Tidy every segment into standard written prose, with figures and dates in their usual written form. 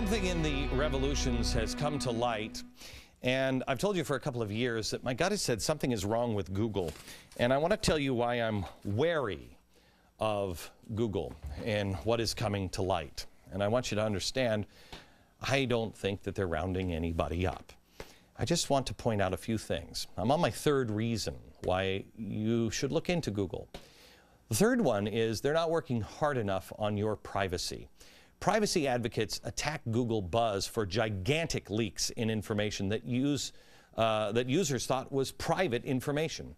Something in the revolutions has come to light, and I've told you for a couple of years that my gut has said something is wrong with Google, and I want to tell you why I'm wary of Google and what is coming to light. And I want you to understand, I don't think that they're rounding anybody up. I just want to point out a few things. I'm on my third reason why you should look into Google. The third one is they're not working hard enough on your privacy. Privacy advocates attack Google Buzz for gigantic leaks in information that users thought was private information.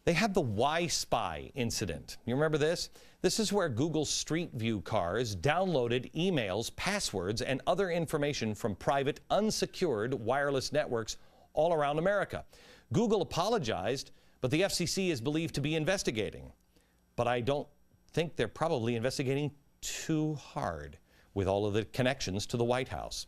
They had the Y-Spy incident. You remember this? This is where Google Street View cars downloaded emails, passwords, and other information from private, unsecured wireless networks all around America. Google apologized, but the FCC is believed to be investigating. But I don't think they're probably investigating too hard with all of the connections to the White House.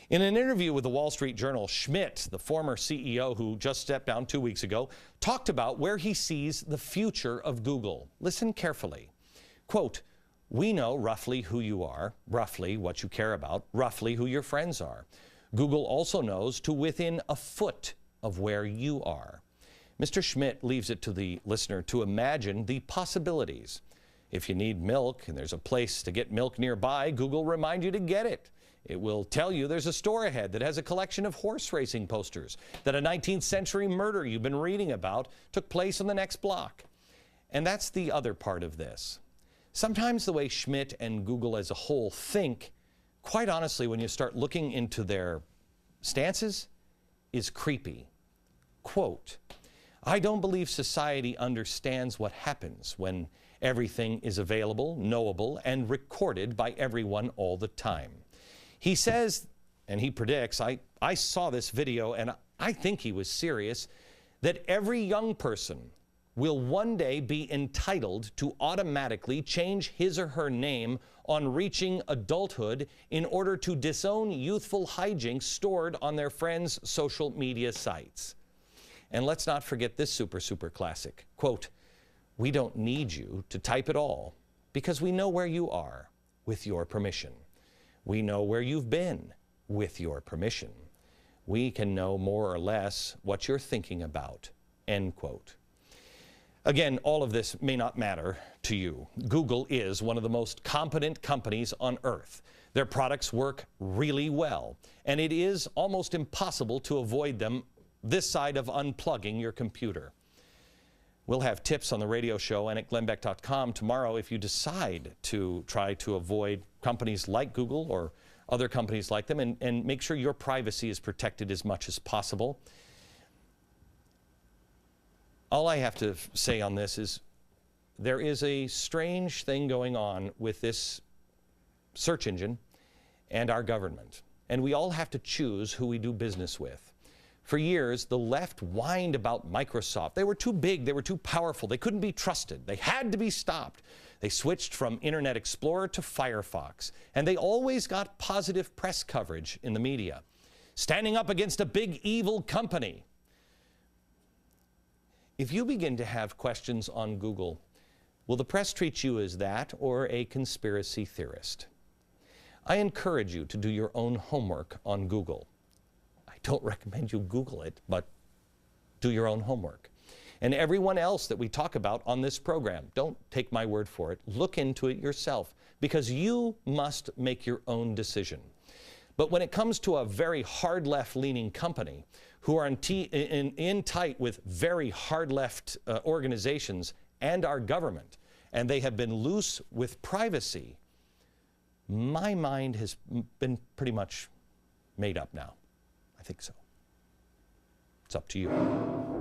In an interview with the Wall Street Journal, Schmidt, the former CEO who just stepped down 2 weeks ago, talked about where he sees the future of Google. Listen carefully. Quote, "We know roughly who you are, roughly what you care about, roughly who your friends are. Google also knows to within a foot of where you are." Mr. Schmidt leaves it to the listener to imagine the possibilities. If you need milk and there's a place to get milk nearby, Google will remind you to get it. It will tell you there's a store ahead that has a collection of horse racing posters, that a 19th century murder you've been reading about took place on the next block. And that's the other part of this. Sometimes the way Schmidt and Google as a whole think, quite honestly, when you start looking into their stances, is creepy. Quote, "I don't believe society understands what happens when everything is available, knowable, and recorded by everyone all the time." He says, and he predicts, I saw this video and I think he was serious, that every young person will one day be entitled to automatically change his or her name on reaching adulthood in order to disown youthful hijinks stored on their friends' social media sites. And let's not forget this super classic. Quote, "We don't need you to type it all because we know where you are with your permission. We know where you've been with your permission. We can know more or less what you're thinking about." End quote. Again, all of this may not matter to you. Google is one of the most competent companies on earth. Their products work really well, and it is almost impossible to avoid them this side of unplugging your computer. We'll have tips on the radio show and at glenbeck.com tomorrow if you decide to try to avoid companies like Google or other companies like them, and make sure your privacy is protected as much as possible. All I have to say on this is there is a strange thing going on with this search engine and our government, and we all have to choose who we do business with. For years, the left whined about Microsoft. They were too big, they were too powerful, they couldn't be trusted, they had to be stopped. They switched from Internet Explorer to Firefox, and they always got positive press coverage in the media, standing up against a big evil company. If you begin to have questions on Google, will the press treat you as that or a conspiracy theorist? I encourage you to do your own homework on Google. I don't recommend you Google it, but do your own homework. And everyone else that we talk about on this program, don't take my word for it. Look into it yourself, because you must make your own decision. But when it comes to a very hard left-leaning company who are in tight with very hard left organizations and our government, and they have been loose with privacy, my mind has been pretty much made up now. I think so. It's up to you.